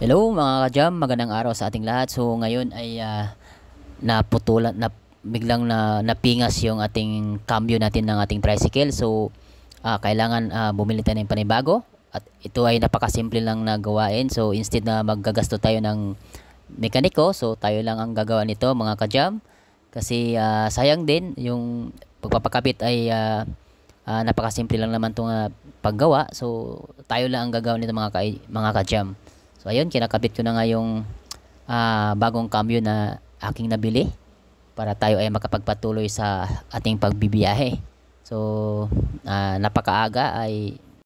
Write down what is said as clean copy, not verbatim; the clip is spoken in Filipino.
Hello mga ka-jam, magandang araw sa ating lahat. So ngayon ay naputulan na biglang napingas yung ating cambio natin ng ating tricycle. So kailangan bumili tayo ng panibago at ito ay napakasimple lang na gawain. So instead na maggagasto tayo ng mekaniko, so tayo lang ang gagawa nito mga ka-jam. Kasi sayang din yung pagpapakabit ay napakasimple lang naman 'tong paggawa. So tayo lang ang gagawa nito mga ka-jam. So ayun, kinakabit ko na nga yung bagong cambio na aking nabili para tayo ay makapagpatuloy sa ating pagbibiyahe. So napakaaga ay